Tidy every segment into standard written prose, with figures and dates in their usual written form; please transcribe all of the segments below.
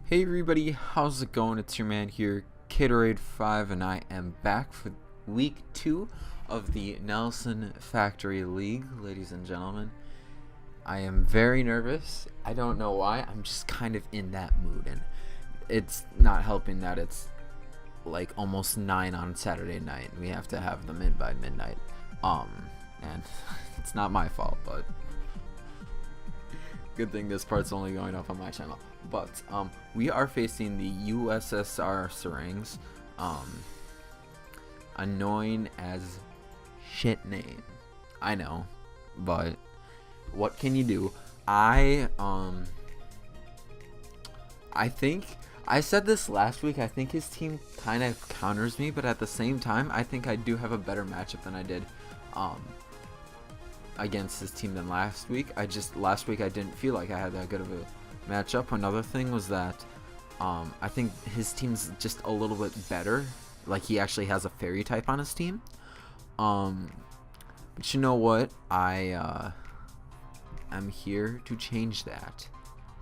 Hey everybody, how's it going? It's your man here, Caterade5, and I am back for week 2 of the Nelson Factory League, ladies and gentlemen. I am very nervous. I don't know why. I'm just kind of in that mood, and it's not helping that it's like almost 9 on Saturday night. We have to have them in by midnight. And it's not my fault, but good thing this part's only going up on my channel. But we are facing the USSRsarings. Annoying as shit name, I know, but what can you do? I think I said this last week. I think his team kind of counters me, but at the same time, I think I do have a better matchup than I did against his team than last week. Last week I didn't feel like I had that good of a matchup. Another thing was that I think his team's just a little bit better. Like, he actually has a fairy type on his team. But you know what? I'm here to change that.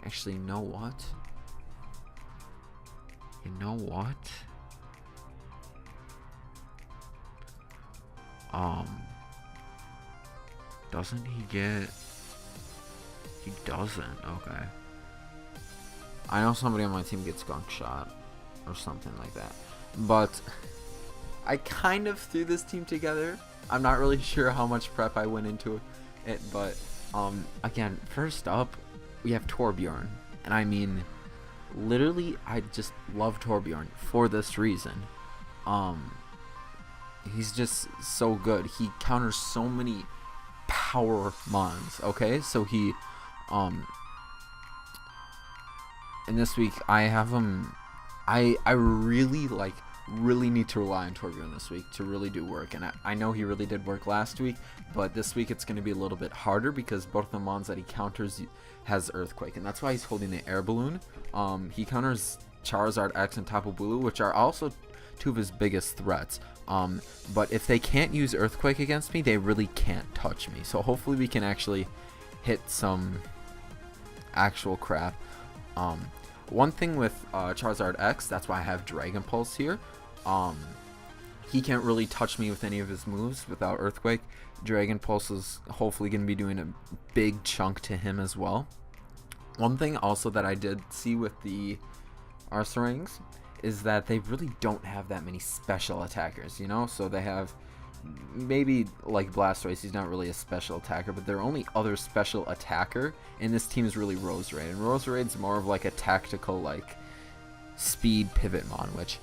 Actually, you know what? Doesn't he get... He doesn't. Okay. I know somebody on my team gets gunk shot or something like that. But I kind of threw this team together. I'm not really sure how much prep I went into it, but again, first up, we have Torbjorn. And I mean, literally, I just love Torbjorn for this reason. He's just so good. He counters so many power mons, okay? So he and this week I have him. I really need to rely on Torbjorn this week to really do work, and I know he really did work last week, but this week it's going to be a little bit harder because both the mons that he counters has Earthquake, and that's why he's holding the Air Balloon. He counters Charizard X and Tapu Bulu, which are also two of his biggest threats. But if they can't use Earthquake against me, they really can't touch me. So hopefully we can actually hit some actual crap. One thing with Charizard X, that's why I have Dragon Pulse here. He can't really touch me with any of his moves without Earthquake. Dragon Pulse is hopefully going to be doing a big chunk to him as well. One thing also that I did see with the USSRsarings is that they really don't have that many special attackers, you know? So they have maybe like Blastoise, he's not really a special attacker, but their only other special attacker in this team is really Roserade, and Roserade's more of like a tactical, like, speed pivot mon, which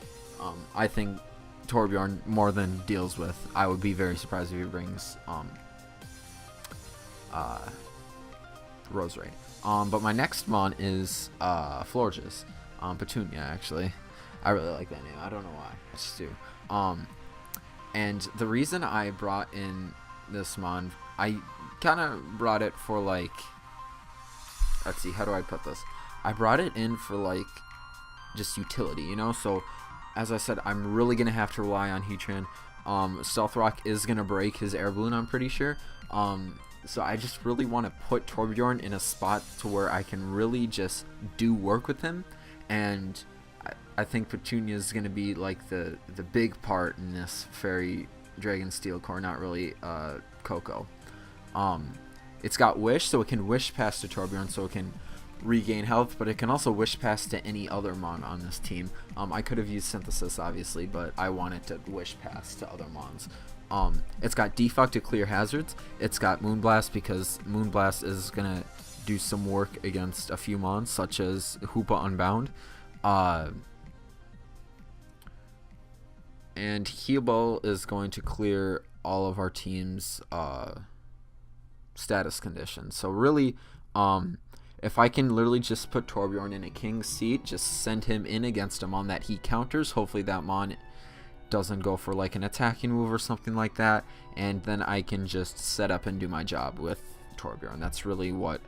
I think Torbjorn more than deals with. I would be very surprised if he brings Roserade. But my next mon is Florges, Petunia, actually. I really like that name. I don't know why. I just do. And the reason I brought in this mon, I kind of brought it for, like, let's see, how do I put this? I brought it in for, like, just utility, you know? So, as I said, I'm really going to have to rely on Heatran. Stealth Rock is going to break his Air Balloon, I'm pretty sure. So I just really want to put Torbjorn in a spot to where I can really just do work with him, and I think Petunia is going to be like the big part in this Fairy Dragon Steel Core, not really Coco. It's got Wish, so it can Wish past to Torbjorn, so it can regain health, but it can also Wish past to any other mon on this team. I could have used Synthesis, obviously, but I wanted to Wish past to other mons. It's got Defog to clear hazards. It's got Moonblast because Moonblast is going to do some work against a few mons, such as Hoopa Unbound. And Heal is going to clear all of our team's status conditions. So really, if I can literally just put Torbjorn in a king's seat, just send him in against a mon that he counters, hopefully that mon doesn't go for like an attacking move or something like that, and then I can just set up and do my job with Torbjorn. That's really what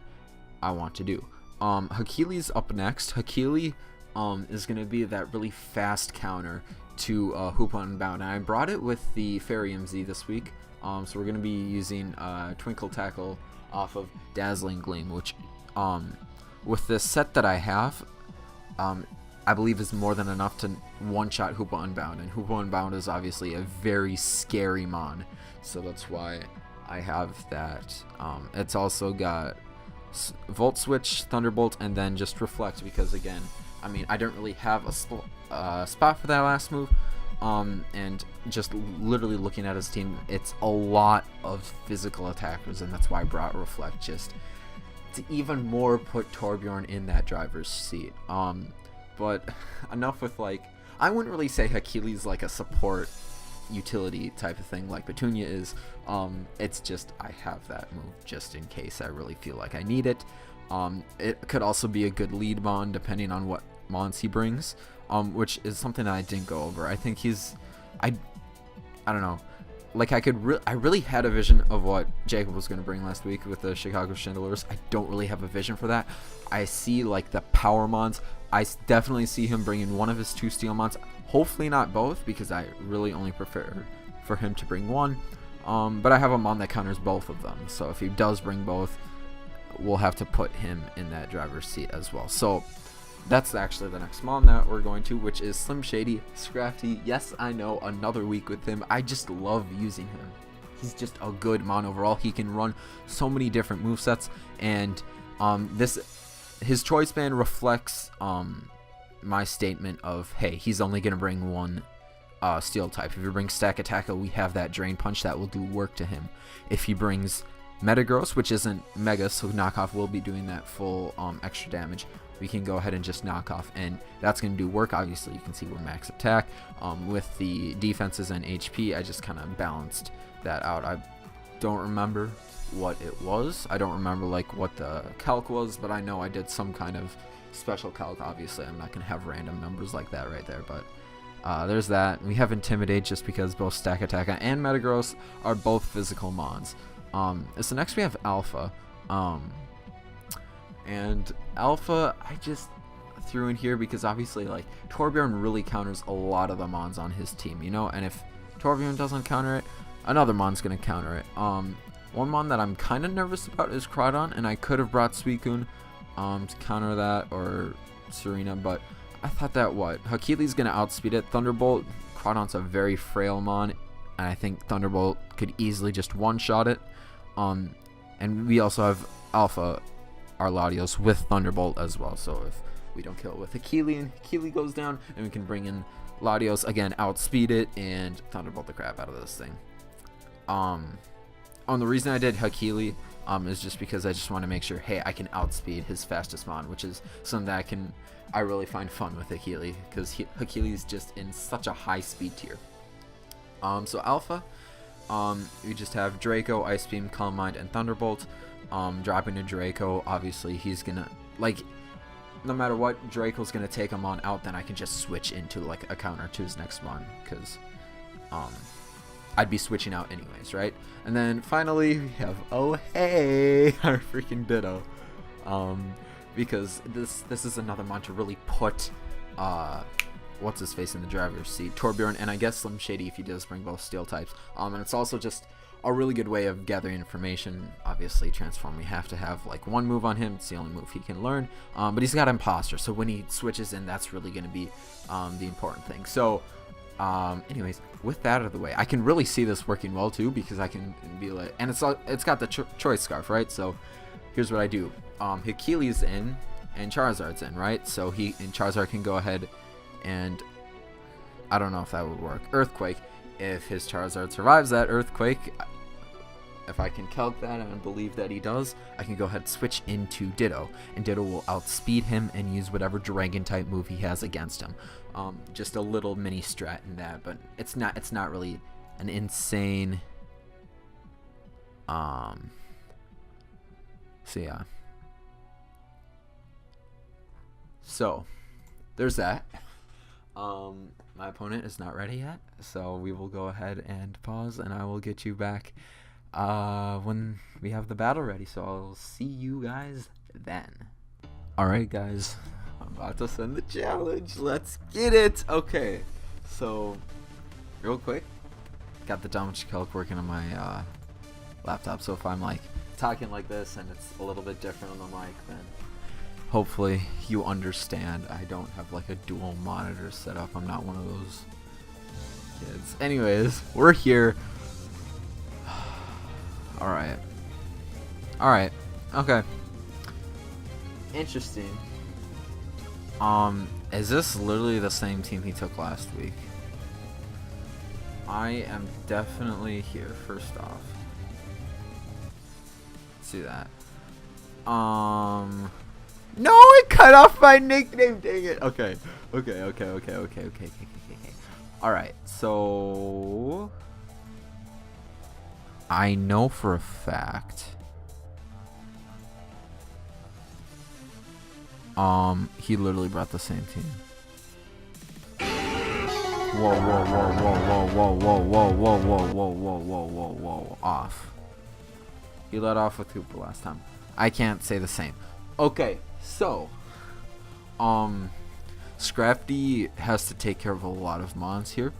I want to do. Hakili's up next. Hakili is going to be that really fast counter to Hoopa Unbound, and I brought it with the Fairy MZ this week. So we're going to be using Twinkle Tackle off of Dazzling Gleam, which with this set that I have, I believe is more than enough to one-shot Hoopa Unbound, and Hoopa Unbound is obviously a very scary mon, so that's why I have that. It's also got Volt Switch, Thunderbolt, and then just Reflect, because again, I mean, I don't really have a spot for that last move, and just literally looking at his team, it's a lot of physical attackers, and that's why I brought Reflect, just to even more put Torbjorn in that driver's seat. But enough with, like, I wouldn't really say Hakili's like a support utility type of thing like Petunia is. It's just I have that move just in case I really feel like I need it. It could also be a good lead mon depending on what mons he brings, which is something that I didn't go over. I think I don't know. Like, I really had a vision of what Jacob was going to bring last week with the Chicago Chandelures. I don't really have a vision for that. I see, like, the power mons. I definitely see him bringing one of his 2 steel mons. Hopefully not both, because I really only prefer for him to bring one. But I have a mon that counters both of them. So if he does bring both, we'll have to put him in that driver's seat as well. So that's actually the next mon that we're going to, which is Slim Shady Scrafty. Yes, I know, another week with him. I just love using him. He's just a good mon overall. He can run so many different movesets, and his choice band reflects my statement of, hey, he's only going to bring one steel type. If he brings Stack Attacker, we have that Drain Punch that will do work to him. If he brings Metagross, which isn't Mega, so Knockoff will be doing that full extra damage, we can go ahead and just knock off, and that's going to do work. Obviously, you can see we're max attack. With the defenses and HP, I just kind of balanced that out. I don't remember what it was. I don't remember like what the calc was, but I know I did some kind of special calc. Obviously, I'm not going to have random numbers like that right there, but there's that. We have Intimidate just because both Stack Attacker and Metagross are both physical mons. So next we have Alpha. And Alpha, I just threw in here because obviously, like, Torbjorn really counters a lot of the mons on his team, you know? And if Torbjorn doesn't counter it, another mon's going to counter it. One mon that I'm kind of nervous about is Crawdon, and I could have brought Suicune to counter that, or Serena, but I thought that Hakili's going to outspeed it. Thunderbolt, Crawdon's a very frail mon, and I think Thunderbolt could easily just one-shot it. And we also have Alpha Arladios with Thunderbolt as well, so if we don't kill it with Hakili and Hakili goes down, and we can bring in Latios again, outspeed it, and Thunderbolt the crap out of this thing. The reason I did Hakili is just because I just want to make sure, hey, I can outspeed his fastest mon, which is something that I really find fun with Hakili, because Hakili is just in such a high speed tier. So Alpha, we just have Draco, Ice Beam, Calm Mind, and Thunderbolt. Dropping to Draco, obviously he's gonna, like, no matter what, Draco's gonna take him on out, then I can just switch into like a counter to his next one, because I'd be switching out anyways, right? And then finally we have, oh hey, our freaking Ditto, because this is another mon to really put what's his face in the driver's seat, Torbjorn, and I guess Slim Shady if he does bring both steel types. And it's also just a really good way of gathering information. Obviously, Transform, we have to have like one move on him. It's the only move he can learn. But he's got Imposter, so when he switches in, that's really going to be the important thing. So, anyways, with that out of the way, I can really see this working well too, because I can be like, and it's got the choice scarf, right? So here's what I do. Hakili's in and Charizard's in, right? So Charizard can go ahead and, I don't know if that would work, Earthquake. If his Charizard survives that Earthquake, if I can calc that, and I believe that he does, I can go ahead and switch into Ditto, and Ditto will outspeed him and use whatever Dragon type move he has against him. Just a little mini strat in that, but it's not really an insane. So yeah. So there's that. My opponent is not ready yet, so we will go ahead and pause, and I will get you back when we have the battle ready. So I'll see you guys then. Alright guys, I'm about to send the challenge. Let's get it. Okay, so real quick, got the damage calc working on my laptop, so if I'm like talking like this and it's a little bit different on the mic, then Hopefully you understand. I don't have like a dual monitor set up. I'm not one of those kids. Anyways, we're here. Alright. Alright. Okay. Interesting. Is this literally the same team he took last week? I am definitely here, first off. Let's see that. No, it cut off my nickname, dang it. Okay. Alright, so I know for a fact he literally brought the same team. Whoa, off. He let off with Hooper last time. I can't say the same. Okay, so Scrafty has to take care of a lot of mons here.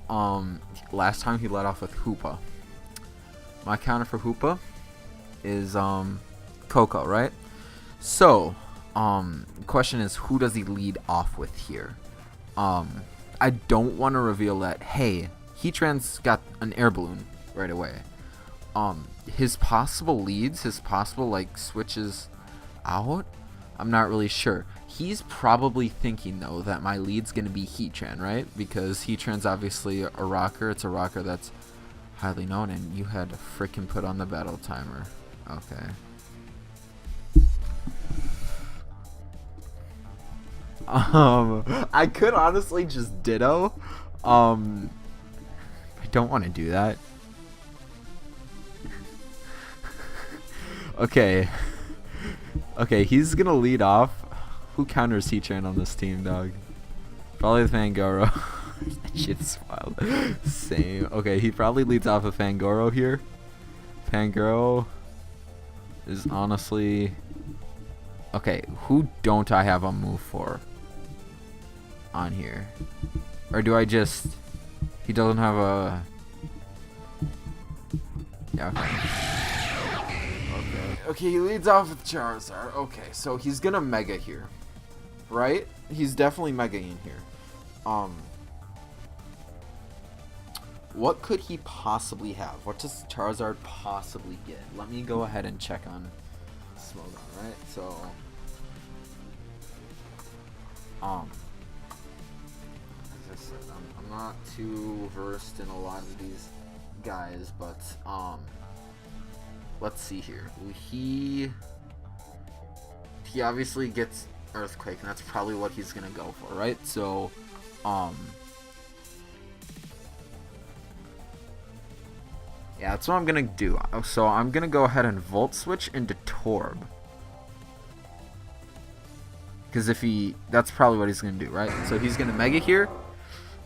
Last time he let off with Hoopa. My counter for Hoopa is Coco, right? So question is, who does he lead off with here? I don't want to reveal that, hey, Heatran's got an air balloon right away. His possible leads, his possible like switches out, I'm not really sure. He's probably thinking though that my lead's gonna be Heatran, right? Because Heatran's obviously a rocker. It's a rocker that's highly known, and you had to freaking put on the battle timer. Okay. I could honestly just ditto. I don't want to do that. Okay, he's gonna lead off. Who counters Heatran on this team, dog? Probably the Fangoro. That shit's wild. Same. Okay, he probably leads off a Fangoro here. Fangoro is honestly... Okay, who don't I have a move for on here? Or do I just... He doesn't have a... Yeah, okay, he leads off with Charizard. Okay, so he's gonna Mega here. Right? He's definitely Mega-ing here. What could he possibly have? What does Charizard possibly get? Let me go ahead and check on Smogon, right? So, as I said, I'm not too versed in a lot of these guys, but let's see here. He obviously gets Earthquake, and that's probably what he's gonna go for, right? So, yeah, that's what I'm gonna do. So I'm gonna go ahead and Volt Switch into Torb. Because that's probably what he's gonna do, right? So he's gonna Mega here.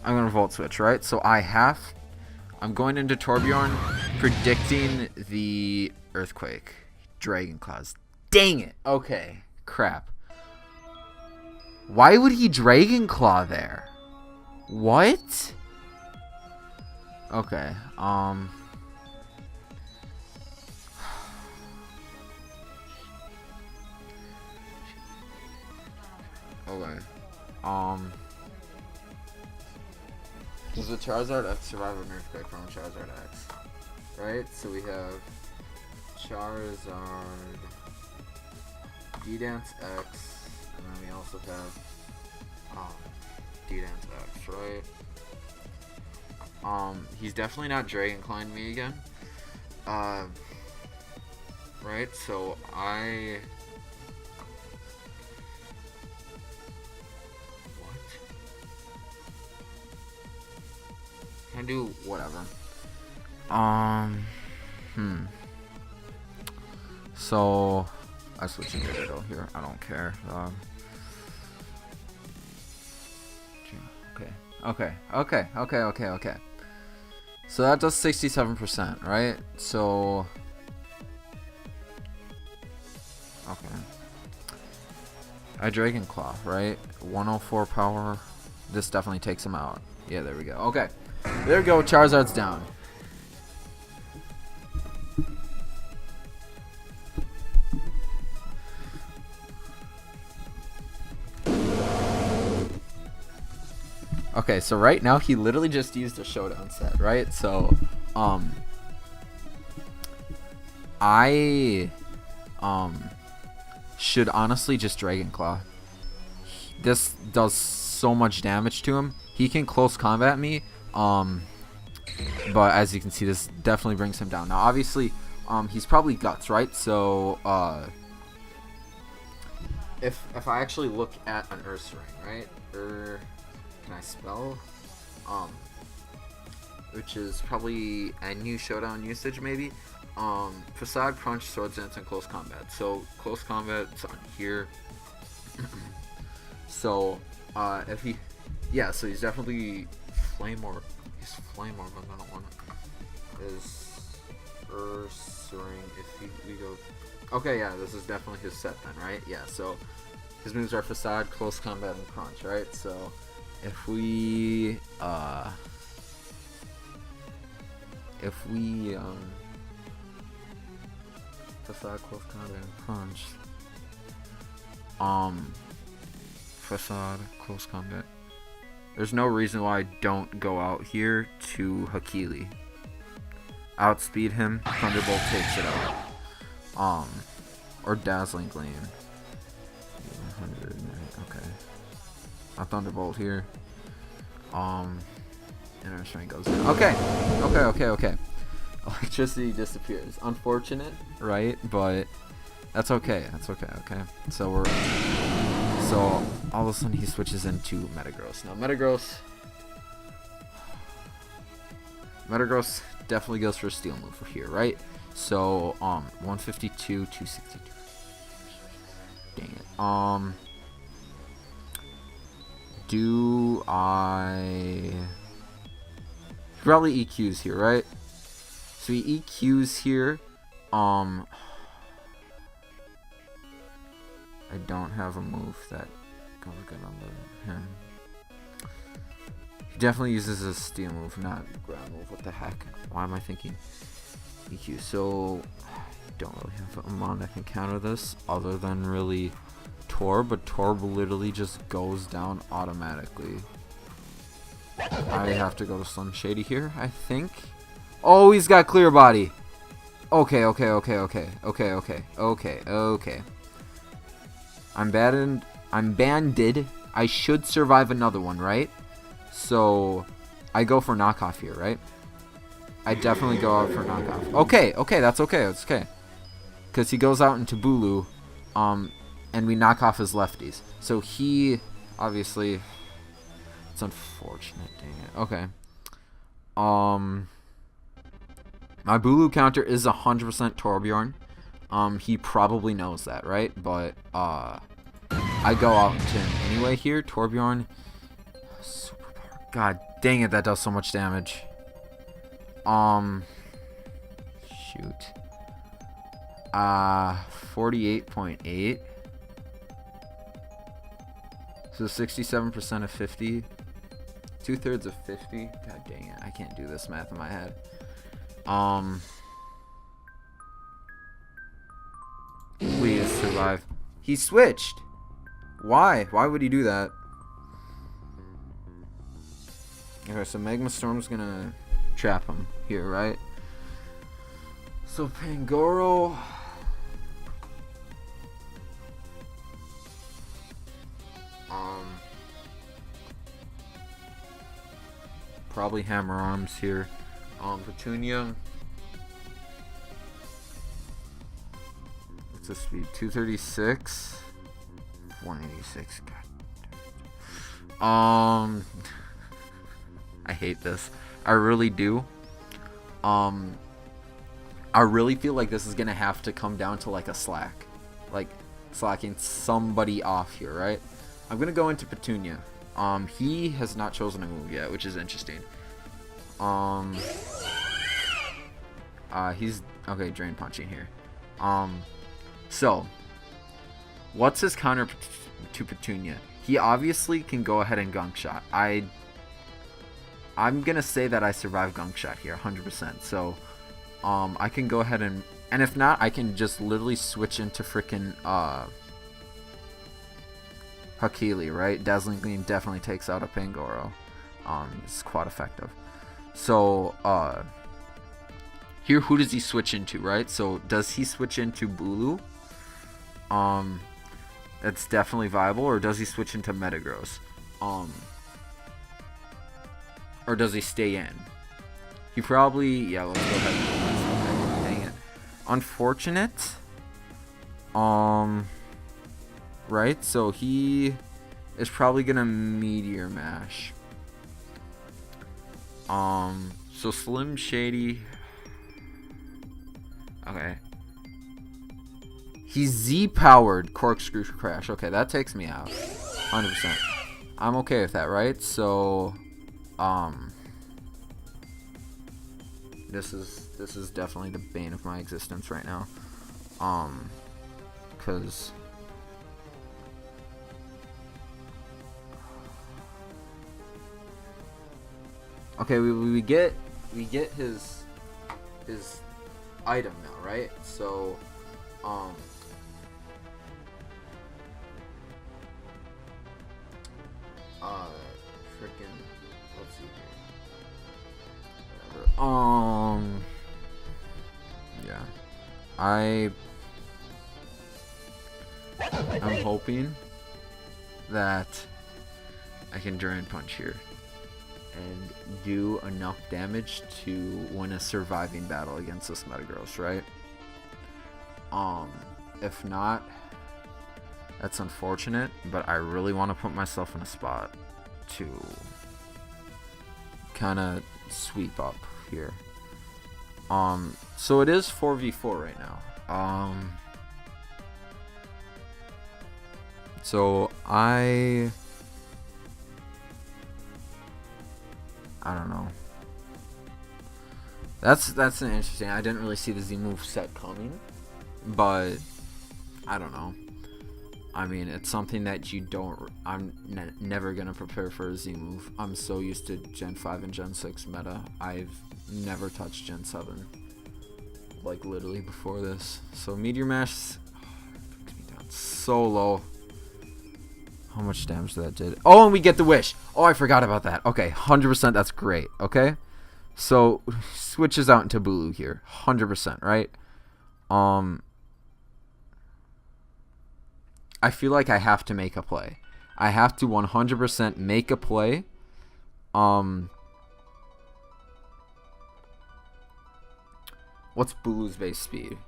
I'm gonna Volt Switch, right? So I'm going into Torbjorn, predicting the Earthquake. Dragon Claws. Dang it! Okay, crap. Why would he Dragon Claw there? What? Okay, okay. Does the Charizard X survive an Earthquake from Charizard X? Right? So we have Charizard, D-Dance X, and then we also have D-Dance X, right? He's definitely not Dragon Clawing me again. Right? So can do whatever. So I switch into Ditto here. I don't care. Okay. So that does 67%, right? So okay. I Dragon Claw, right? 104 power. This definitely takes him out. Yeah, there we go. Okay. There we go. Charizard's down. Okay, so right now he literally just used a showdown set, right? So, I should honestly just Dragon Claw. This does so much damage to him. He can close combat me, but as you can see, this definitely brings him down. Now, obviously, he's probably Guts, right? So, if I actually look at an USSRing, right? Can I spell? Which is probably a new showdown usage, maybe. Facade, Crunch, Sword Dance, and Close Combat. So, Close Combat's on here. So, if he... Yeah, so he's definitely Flame Orb. He's Flame Orb on that one. Is USSRing, if we go... Okay, yeah, this is definitely his set then, right? Yeah, so his moves are Facade, Close Combat, and Crunch, right? So, if we Facade, Close Combat, and Crunch. Facade, Close Combat. There's no reason why I don't go out here to Hakili. Outspeed him, Thunderbolt takes it out. Or Dazzling Gleam. 100, okay. A Thunderbolt here. And our strength goes down. Okay. Electricity disappears. Unfortunate, right? But that's okay. Okay. So all of a sudden he switches into Metagross. Now Metagross definitely goes for a Steel move for here, right? So 152, 262. Dang it. Do I probably EQs here, right? So he EQs here. I don't have a move that goes good on him. He definitely uses a Steel move, not ground move. What the heck? Why am I thinking EQ? So don't really have a mon that can counter this other than really Torb, but Torb literally just goes down automatically. I have to go to Slim Shady here, I think. Oh, he's got Clear Body. Okay. I'm banded. I should survive another one, right? So I go for knockoff here, right? I definitely go out for knockoff. Okay, that's okay. It's okay. Because he goes out into Bulu, and we knock off his lefties. So he, obviously, it's unfortunate, dang it. Okay. My Bulu counter is 100% Torbjorn. He probably knows that, right? But, I go out to him anyway here. Torbjorn, superpower. God dang it, that does so much damage. Shoot. 48.8. So 67% of 50. 2/3 of 50. God dang it, I can't do this math in my head. Please survive. He switched. Why? Why would he do that? Okay, so Magma Storm's gonna trap him here, right? So Pangoro. Probably Hammer Arms here. Petunia. What's the speed? 236. 186. God. I hate this. I really do. I really feel like this is gonna have to come down to like a slack, like slacking somebody off here, right? I'm gonna go into Petunia. He has not chosen a move yet, which is interesting. He's okay. Drain punching here. So what's his counter to Petunia? He obviously can go ahead and Gunk Shot. I'm gonna say that I survive Gunk Shot here, 100%. So, I can go ahead and if not, I can just literally switch into frickin' Hakili, right? Dazzling Gleam definitely takes out a Pangoro. It's quite effective. So here, who does he switch into, right? So does he switch into Bulu? That's definitely viable. Or does he switch into Metagross? Or does he stay in? He probably... Yeah, let's go ahead and put myself in. Dang it. Unfortunate. Right? So he is probably gonna Meteor Mash. So Slim Shady... Okay. He's Z-powered Corkscrew Crash. Okay, that takes me out. 100%. I'm okay with that, right? So... This is definitely the bane of my existence right now. Cause okay, we get his item now, right? So freaking, let's see here. Whatever. Yeah. I'm hoping that I can Drain Punch here and do enough damage to win a surviving battle against this Metagross, right? If not, that's unfortunate, but I really want to put myself in a spot to kind of sweep up here. So it is 4v4 right now. So I don't know. That's an interesting. I didn't really see the Z move set coming, but I don't know. I mean, it's something that you don't. I'm never gonna prepare for a Z move. I'm so used to Gen 5 and Gen 6 meta. I've never touched Gen 7, like literally before this. So Meteor Mash brings me down so low. How much damage that did? Oh, and we get the wish. Oh, I forgot about that. Okay, 100%. That's great. Okay, so switches out into Bulu here, 100%. Right? I feel like I have to make a play. I have to 100% make a play. What's Bulu's base speed?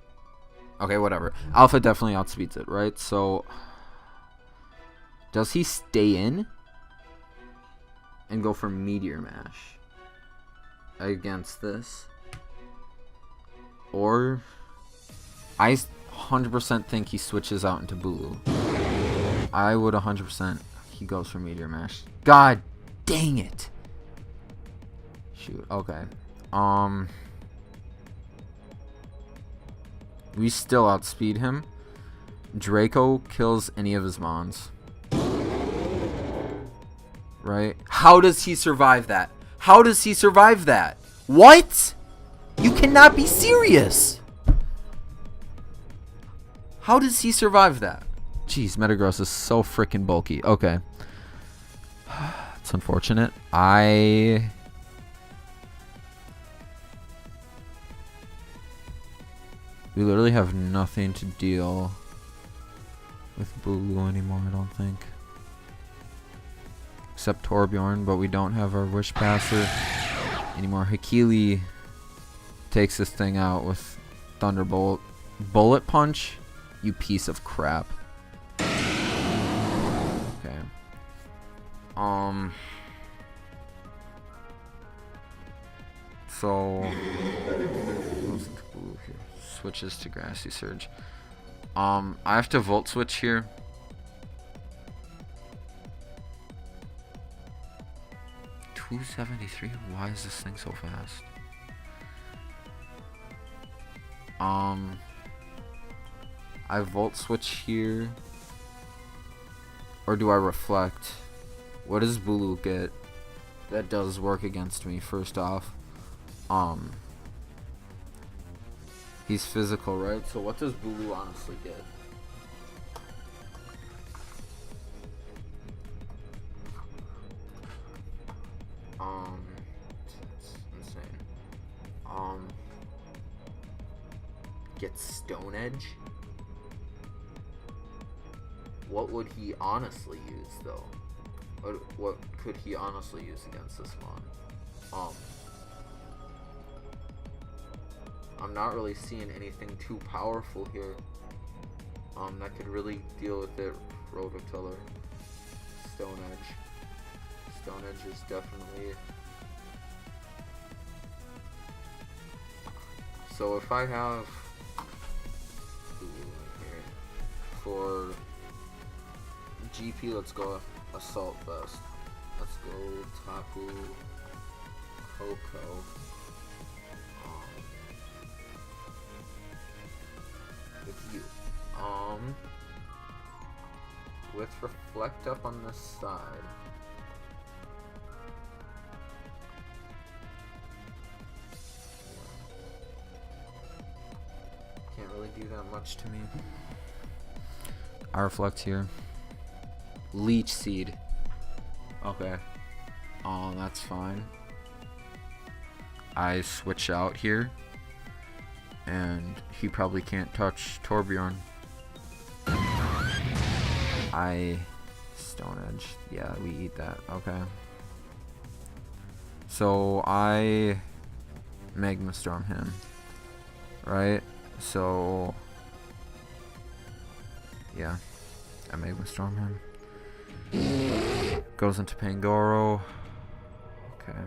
Okay, whatever. Alpha definitely outspeeds it, right? So does he stay in and go for Meteor Mash against this? Or I 100% think he switches out into Bulu. I would 100% he goes for Meteor Mash. God dang it. Shoot. Okay. We still outspeed him. Draco kills any of his mons. Right? How does he survive that? How does he survive that? What? You cannot be serious. How does he survive that? Jeez, Metagross is so freaking bulky. Okay. It's unfortunate. We literally have nothing to deal with Bulu anymore, I don't think. Except Torbjorn, but we don't have our Wish Passer anymore. Hakili takes this thing out with Thunderbolt. Bullet Punch? You piece of crap. Okay. So switches to Grassy Surge. I have to Volt Switch here. $273. Why is this thing so fast? I Volt Switch here. Or do I Reflect? What does Bulu get? That does work against me, first off. He's physical, right? So what does Bulu honestly get? It's insane. Get Stone Edge. What would he honestly use though? What could he honestly use against this mon? I'm not really seeing anything too powerful here. That could really deal with it. Rototiller. Stone Edge. Stone Edge is definitely. So if I have here for GP, let's go Assault Vest. Let's go Tapu Koko. With you. With Reflect up on this side. Can't really do that much to me. I Reflect here. Leech Seed. Okay. That's fine. I switch out here. And he probably can't touch Torbjorn. I Stone Edge. Yeah, we eat that. Okay. So I Magma Storm him. Right? So yeah. I Magma Storm him. Goes into Pangoro. Okay.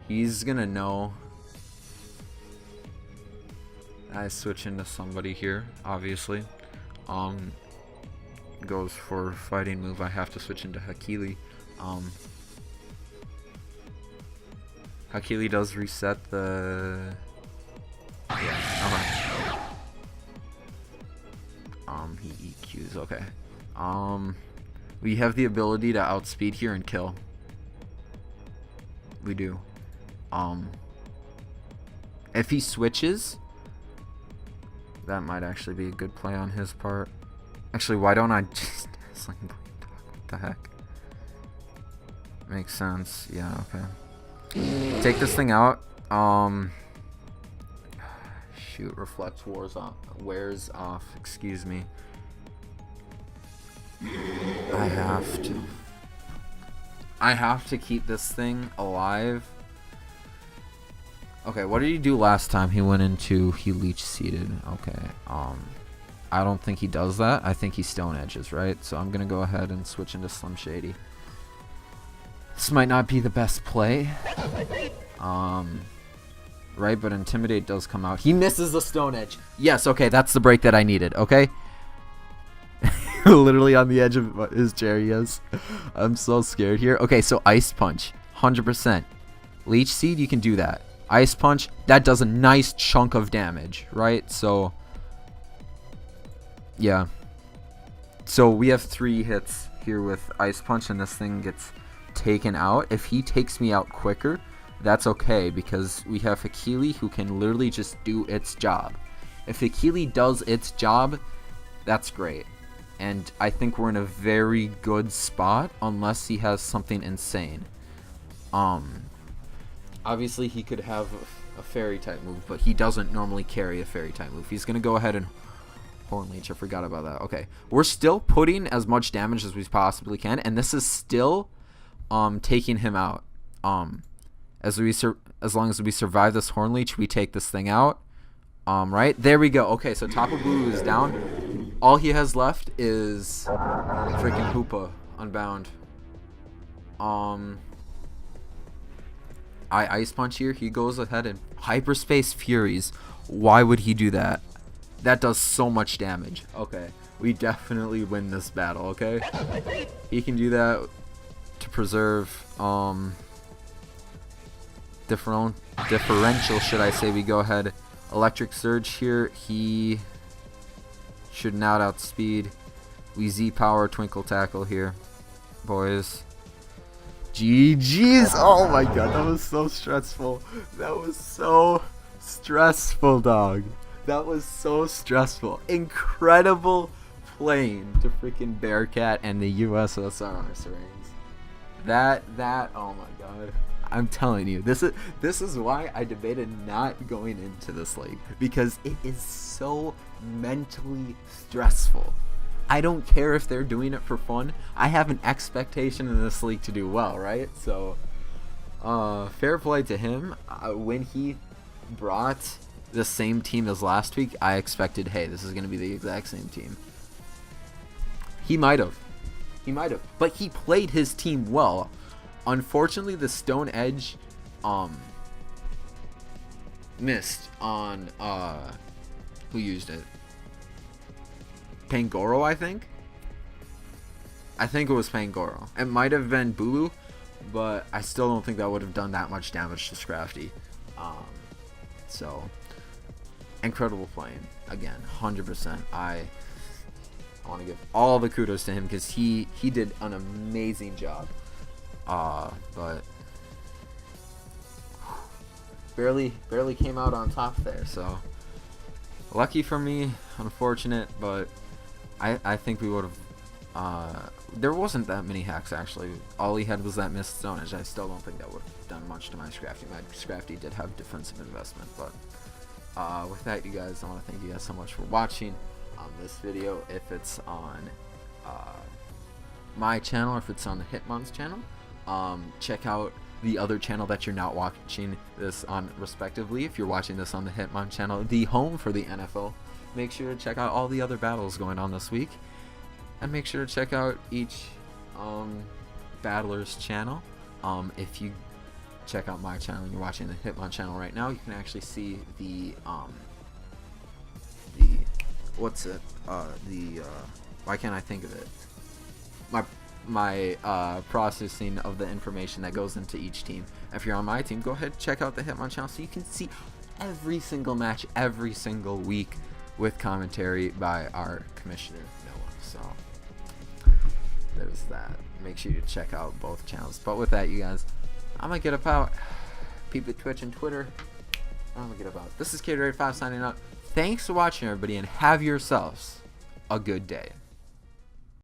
He's gonna know. I switch into somebody here, obviously. Goes for fighting move. I have to switch into Hakili. Hakili does reset the. Yeah. Okay. He EQs. Okay. We have the ability to outspeed here and kill. We do. If he switches. That might actually be a good play on his part. Actually, why don't I just Sling Blade Dog? What the heck? Makes sense. Yeah, okay. Take this thing out. Shoot, Reflect wears off. Excuse me. I have to keep this thing alive. Okay, what did he do last time? He Leech Seeded. Okay. I don't think he does that. I think he Stone Edges, right? So I'm gonna go ahead and switch into Slim Shady. This might not be the best play. Right, but Intimidate does come out. He misses the Stone Edge. Yes, okay, that's the break that I needed, okay? Literally on the edge of his chair, yes. I'm so scared here. Okay, so Ice Punch, 100%. Leech Seed, you can do that. Ice Punch, that does a nice chunk of damage, right? So, yeah. So we have 3 hits here with Ice Punch, and this thing gets taken out. If he takes me out quicker, that's okay, because we have Hakili who can literally just do its job. If Hakili does its job, that's great. And I think we're in a very good spot, unless he has something insane. Obviously, he could have a fairy type move, but he doesn't normally carry a fairy type move. He's going to go ahead and Horn Leech. I forgot about that. Okay. We're still putting as much damage as we possibly can, and this is still taking him out. As long as we survive this Horn Leech, we take this thing out. Right? There we go. Okay, so Tapu Bulu is down. All he has left is freaking Hoopa Unbound. I Ice Punch here. He goes ahead and Hyperspace Furies. Why would he do that? That does so much damage. Okay. We definitely win this battle, okay? He can do that to preserve differential, should I say. We go ahead. Electric Surge here. He should not outspeed. We Z-Power Twinkle Tackle here, boys. GG's. Oh my god, that was so stressful. That was so stressful, dog. That was so stressful. Incredible playing to freaking Bearcat and the USSRsarings. That oh my god. I'm telling you, this is why I debated not going into this league, because it is so mentally stressful. I don't care if they're doing it for fun. I have an expectation in this league to do well, right? So fair play to him. When he brought the same team as last week, I expected, hey, this is going to be the exact same team. He might have, but he played his team well. Unfortunately, the Stone Edge missed on who used it? Pangoro, I think it was Pangoro. It might have been Bulu, but I still don't think that would have done that much damage to Scrafty. So incredible playing again, 100%. I want to give all the kudos to him because he did an amazing job. But barely came out on top there. So lucky for me, unfortunate, but I think we would have. There wasn't that many hacks actually. All he had was that missed Stone Edge. I still don't think that would have done much to my Scrafty. My Scrafty did have defensive investment, but with that, you guys, I want to thank you guys so much for watching this video. If it's on my channel or if it's on the Hitmon's channel, check out the other channel that you're not watching this on respectively. If you're watching this on the Hitmon channel, the home for the NFL, make sure to check out all the other battles going on this week, and make sure to check out each battler's channel. If you check out my channel and you're watching the Hitmon channel right now, you can actually see the why can't I think of it? My processing of the information that goes into each team. If you're on my team, go ahead and check out the Hitmon channel so you can see every single match every single week with commentary by our commissioner Noah. So there's that. Make sure you check out both channels. But with that, you guys, I'm gonna get up out. Peep the Twitch and Twitter. I'm gonna get up out. This is Kid 5 signing out. Thanks for watching, everybody, and have yourselves a good day.